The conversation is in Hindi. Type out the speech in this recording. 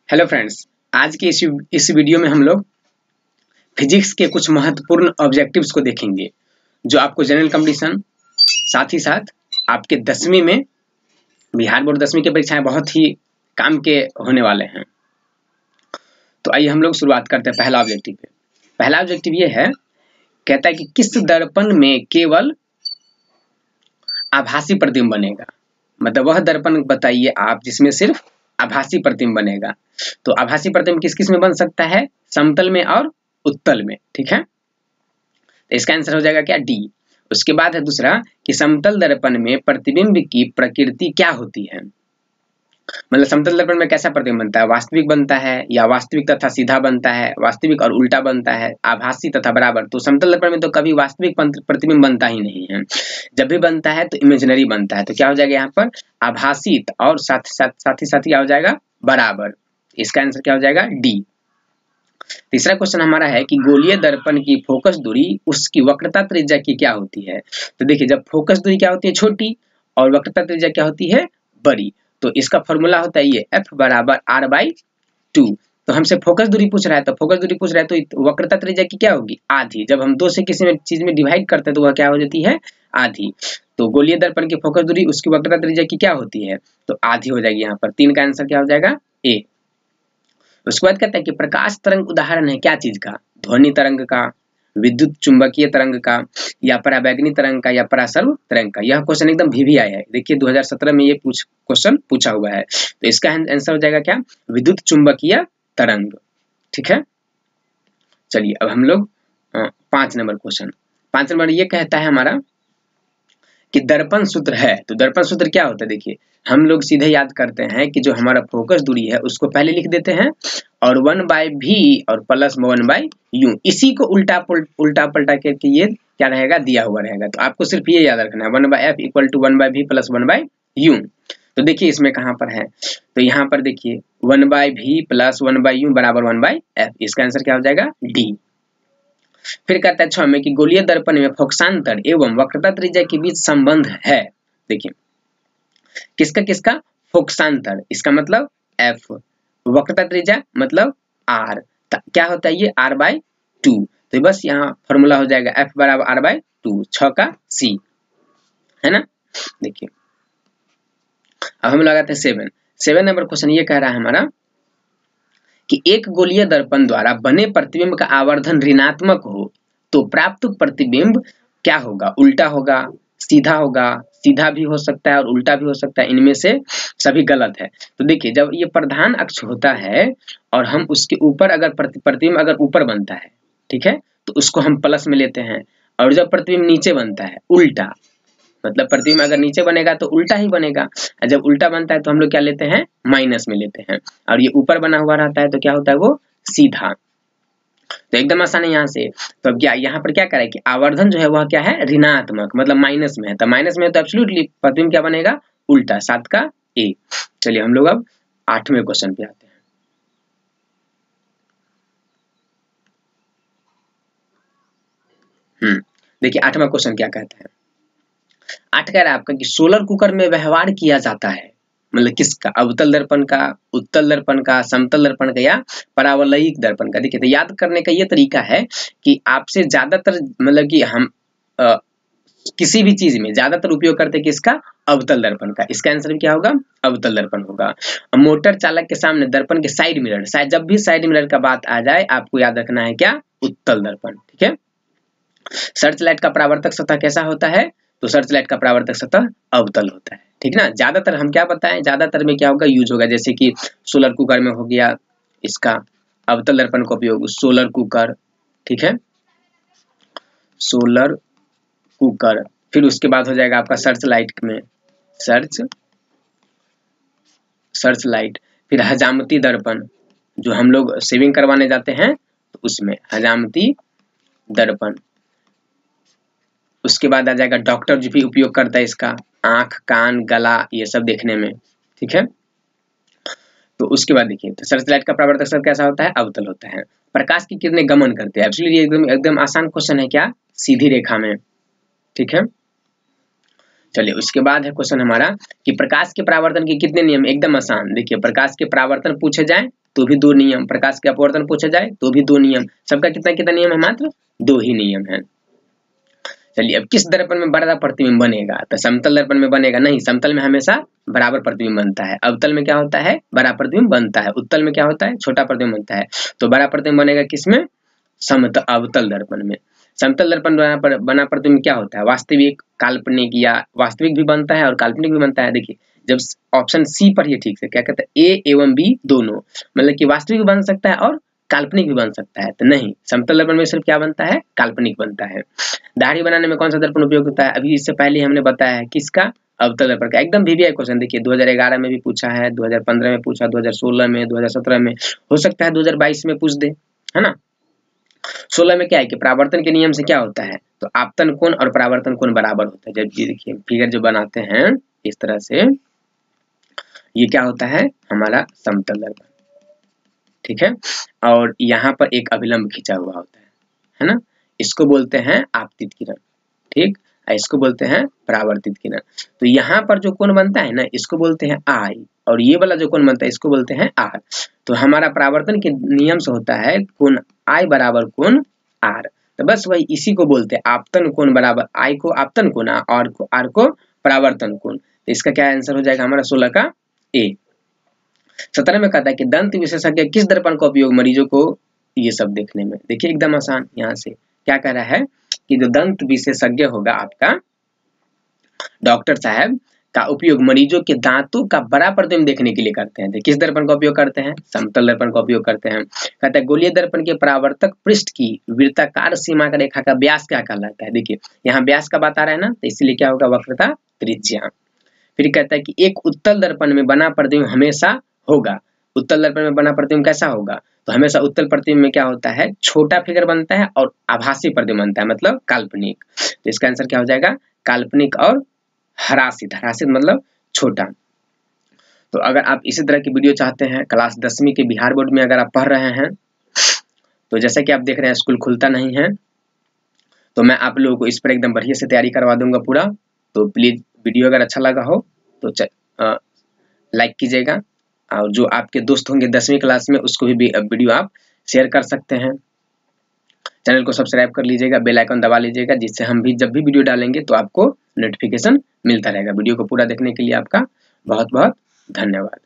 हेलो फ्रेंड्स, आज के इस वीडियो में हम लोग फिजिक्स के कुछ महत्वपूर्ण ऑब्जेक्टिव्स को देखेंगे जो आपको जनरल कंपटीशन साथ ही साथ आपके 10वीं में बिहार बोर्ड 10वीं की परीक्षाएं बहुत ही काम के होने वाले हैं। तो आइए हम लोग शुरुआत करते हैं पहला ऑब्जेक्टिव पे। पहला ऑब्जेक्टिव ये है, कहता है कि किस दर्पण में केवल आभासी प्रतिबिंब बनेगा। मतलब वह दर्पण बताइए आप जिसमें सिर्फ आभासी प्रतिबिंब बनेगा। तो आभासी प्रतिबिंब किस किस में बन सकता है? समतल में और उत्तल में। ठीक है, तो इसका आंसर हो जाएगा क्या? डी। उसके बाद है दूसरा कि समतल दर्पण में प्रतिबिंब की प्रकृति क्या होती है। मतलब समतल दर्पण में कैसा प्रतिबिंब बनता है? वास्तविक बनता है या वास्तविक तथा सीधा बनता है, वास्तविक और उल्टा बनता है, आभासी तथा बराबर। तो समतल दर्पण में तो कभी वास्तविक प्रतिबिंब बनता ही नहीं है, जब भी बनता है तो इमेजिनरी बनता है। तो क्या हो जाएगा यहाँ पर? आभासी और साथ ही क्या हो जाएगा? बराबर। इसका आंसर क्या हो जाएगा? डी। तीसरा क्वेश्चन हमारा है कि गोलीय दर्पण की फोकस दूरी उसकी वक्रता त्रिज्या की क्या होती है। तो देखिए, जब फोकस दूरी क्या होती है? छोटी, और वक्रता त्रिज्या क्या होती है? बड़ी। तो इसका फॉर्मूला होता है ये F बराबर R/2। तो हमसे फोकस दूरी पूछ रहा है, तो फोकस दूरी पूछ रहा है तो वक्रता त्रिज्या की क्या होगी? आधी। जब हम दो से किसी में चीज में डिवाइड करते हैं तो वह क्या हो जाती है? आधी। तो गोलीय दर्पण की फोकस दूरी उसकी वक्रता त्रिज्या की क्या होती है? तो आधी हो जाएगी। यहाँ पर 3 का आंसर क्या हो जाएगा? ए। उसके बाद कहता है कि प्रकाश तरंग उदाहरण है क्या चीज का? ध्वनि तरंग का, विद्युत चुंबकीय तरंग का, या पराबैंगनी तरंग का, या परासर्व तरंग का। यह क्वेश्चन एकदम VVI है। देखिए 2017 में ये क्वेश्चन पूछा हुआ है। तो इसका आंसर हो जाएगा क्या? विद्युत चुंबकीय तरंग। ठीक है, चलिए अब हम लोग 5 नंबर क्वेश्चन। 5 नंबर ये कहता है हमारा कि दर्पण सूत्र है। तो दर्पण सूत्र क्या होता है? देखिए, हम लोग सीधे याद करते हैं कि जो हमारा फोकस दूरी है उसको पहले लिख देते हैं और 1/v और प्लस 1/u, इसी को उल्टा पलटा करके ये क्या रहेगा? दिया हुआ रहेगा। तो आपको सिर्फ ये याद रखना है 1/f equal to 1/v plus 1/u। तो देखिए इसमें कहाँ पर है? तो यहाँ पर देखिए 1/v प्लस 1/u बराबर 1/f। इसका आंसर क्या हो जाएगा? डी। फिर कहता है 6 में कि गोलीय दर्पण में फोकसांतर एवं वक्रता त्रिज्या के बीच संबंध है। देखिए किसका किसका? फोकसांतर, इसका मतलब F, वक्रता त्रिज्या मतलब R। क्या होता है ये? R/2। तो बस यहाँ फॉर्मूला हो जाएगा F बराबर R/2। 6 का C है ना। देखिए अब हम लगाते हैं 7 नंबर क्वेश्चन। ये कह रहा है हमारा कि एक गोलीय दर्पण द्वारा बने प्रतिबिंब का आवर्धन ऋणात्मक हो तो प्राप्त प्रतिबिंब क्या होगा? उल्टा होगा, सीधा होगा, सीधा भी हो सकता है और उल्टा भी हो सकता है, इनमें से सभी गलत है। तो देखिए जब ये प्रधान अक्ष होता है और हम उसके ऊपर अगर प्रतिबिंब अगर ऊपर बनता है, ठीक है, तो उसको हम प्लस में लेते हैं। और जब प्रतिबिंब नीचे बनता है उल्टा, मतलब प्रतिबिंब अगर नीचे बनेगा तो उल्टा ही बनेगा, और जब उल्टा बनता है तो हम लोग क्या लेते हैं? माइनस में लेते हैं। और ये ऊपर बना हुआ रहता है तो क्या होता है? वो सीधा। तो एकदम आसान है यहाँ से। तो अब क्या यहाँ पर क्या करें कि आवर्धन जो है वह क्या है? ऋणात्मक, मतलब माइनस में है। तो माइनस में है तो एब्सोल्युटली प्रतिबिंब क्या बनेगा? उल्टा। 7 का ए। चलिए हम लोग अब 8वें क्वेश्चन पे आते हैं। देखिए 8वां क्वेश्चन क्या कहता है? 8 कह रहा है आपका कि सोलर कुकर में व्यवहार किया जाता है। मतलब किसका? अवतल दर्पण का, उत्तल दर्पण का, समतल दर्पण का, या परावलयिक दर्पण का। देखिए तो याद करने का ये तरीका है कि आपसे ज्यादातर मतलब कि हम किसी भी चीज में ज्यादातर उपयोग करते हैं किसका? अवतल दर्पण का। इसका आंसर भी क्या होगा? अवतल दर्पण होगा। मोटर चालक के सामने दर्पण के साइड मिरर, जब भी साइड मिरर का बात आ जाए आपको याद रखना है क्या? उत्तल दर्पण। ठीक है। सर्च लाइट का परावर्तक सतह कैसा होता है? तो सर्च लाइट का परावर्तक सतह अवतल होता है। ठीक ना। ज्यादातर हम क्या बताएं, ज्यादातर में क्या होगा? यूज होगा, जैसे कि सोलर कुकर में हो गया इसका अवतल दर्पण का उपयोग, सोलर कुकर। ठीक है, सोलर कुकर। फिर उसके बाद हो जाएगा आपका सर्च लाइट में, सर्च लाइट। फिर हजामती दर्पण, जो हम लोग सेविंग करवाने जाते हैं तो उसमें हजामती दर्पण। उसके बाद आ जाएगा डॉक्टर जो भी उपयोग करता है इसका, आंख, कान, गला, ये सब देखने में। ठीक है, तो उसके बाद देखिए तो सर्च लाइट का परावर्तक सतह कैसा होता है? अवतल होता है। प्रकाश की किरणें गमन करते हैं। एब्सोल्युटली एकदम आसान क्वेश्चन है क्या? सीधी रेखा में। ठीक है, चलिए उसके बाद है क्वेश्चन हमारा कि प्रकाश के परावर्तन के कितने नियम। एकदम आसान, देखिए प्रकाश के परावर्तन पूछे जाए तो भी 2 नियम, प्रकाश के अपवर्तन पूछे जाए तो भी 2 नियम, सबका कितना कितना नियम है, मात्र 2 ही नियम है। चलिए अब किस दर्पण में बड़ा प्रतिबिंब बनेगा, तो समतल दर्पण में बनेगा नहीं, समतल में हमेशा बराबर प्रतिबिंब बनता है। अवतल में क्या होता है, बड़ा प्रतिबिंब बनता है, उत्तल में क्या होता है, छोटा प्रतिबिंब बनता है। तो बड़ा प्रतिबिंब बनेगा किसमें, अवतल दर्पण में। समतल दर्पण बना प्रतिबिंब क्या होता है, वास्तविक, काल्पनिक, या वास्तविक भी बनता है और काल्पनिक भी बनता है। देखिए जब ऑप्शन सी पर ही ठीक से क्या कहते हैं, ए एवं बी दोनों, मतलब कि वास्तविक भी बन सकता है और काल्पनिक भी बन सकता है। तो नहीं, समतल दर्पण में सिर्फ क्या बनता है, काल्पनिक बनता है। दाढ़ी बनाने में कौन सा दर्पण उपयोग होता है, अभी इससे पहले हमने बताया है, किसका, अवतल दर्पण का। एकदम वीवीआई क्वेश्चन, देखिए 2011 में भी पूछा है, 2015 में पूछा, 2016 में, 2017 में, हो सकता है 2022 में पूछ दे, है ना। 16 में क्या है कि परावर्तन के नियम से क्या होता है, तो आपतन कोण और परावर्तन कोण बराबर होता है। जब ये देखिए फिगर जो बनाते हैं इस तरह से, ये क्या होता है, हमारा समतल दर्पण, ठीक है। और यहाँ पर एक अभिलंब खींचा हुआ होता है ना, इसको बोलते हैं आपतित किरण, ठीक, इसको बोलते हैं परावर्तित किरण। तो यहाँ पर जो कोण बनता है ना, इसको बोलते हैं आई, और ये वाला जो कोण बनता है इसको बोलते हैं आर। तो हमारा परावर्तन के नियम से होता है कोण आई बराबर कोण आर। तो बस वही इसी को बोलते हैं आपतन कोण बराबर आई को आपतन कोण और आर को परावर्तन कोण। तो इसका क्या आंसर हो जाएगा हमारा 16 का ए। 17 में कहता है कि दंत विशेषज्ञ किस दर्पण का उपयोग मरीजों को ये सब देखने में। देखिए एकदम आसान, यहाँ से क्या कह रहा है कि जो दंत विशेषज्ञ होगा आपका डॉक्टर साहब का उपयोग मरीजों के दांतों का बड़ा प्रतिबिंब देखने के लिए करते हैं। किस दर्पण का उपयोग करते हैं, समतल दर्पण का उपयोग करते हैं। कहता है गोलीय दर्पण के परावर्तक पृष्ठ की वृत्ताकार सीमा का रेखा का व्यास क्या कहलाता है। देखिए यहाँ व्यास का बात आ रहा है ना, तो इसलिए क्या होगा, वक्रता त्रिज्या। फिर कहता है कि एक उत्तल दर्पण में बना प्रतिबिंब हमेशा होगा। उत्तल दर्पण में बना प्रतिबिंब कैसा होगा, तो हमेशा उत्तल प्रतिबिंब में क्या होता है, छोटा फिगर बनता है और आभासी प्रतिबिंब बनता है, मतलब काल्पनिक। तो इसका आंसर क्या हो जाएगा, काल्पनिक और हरासित। हरासित मतलब छोटा। तो अगर आप इसी तरह की वीडियो चाहते हैं, क्लास 10वीं के बिहार बोर्ड में अगर आप पढ़ रहे हैं, तो जैसा कि आप देख रहे हैं स्कूल खुलता नहीं है, तो मैं आप लोगों को इस पर एकदम बढ़िया से तैयारी करवा दूंगा पूरा। तो प्लीज वीडियो अगर अच्छा लगा हो तो लाइक कीजिएगा, और जो आपके दोस्त होंगे 10वीं क्लास में उसको भी वीडियो आप शेयर कर सकते हैं। चैनल को सब्सक्राइब कर लीजिएगा, बेल आइकन दबा लीजिएगा, जिससे हम भी जब भी वीडियो डालेंगे तो आपको नोटिफिकेशन मिलता रहेगा। वीडियो को पूरा देखने के लिए आपका बहुत बहुत धन्यवाद।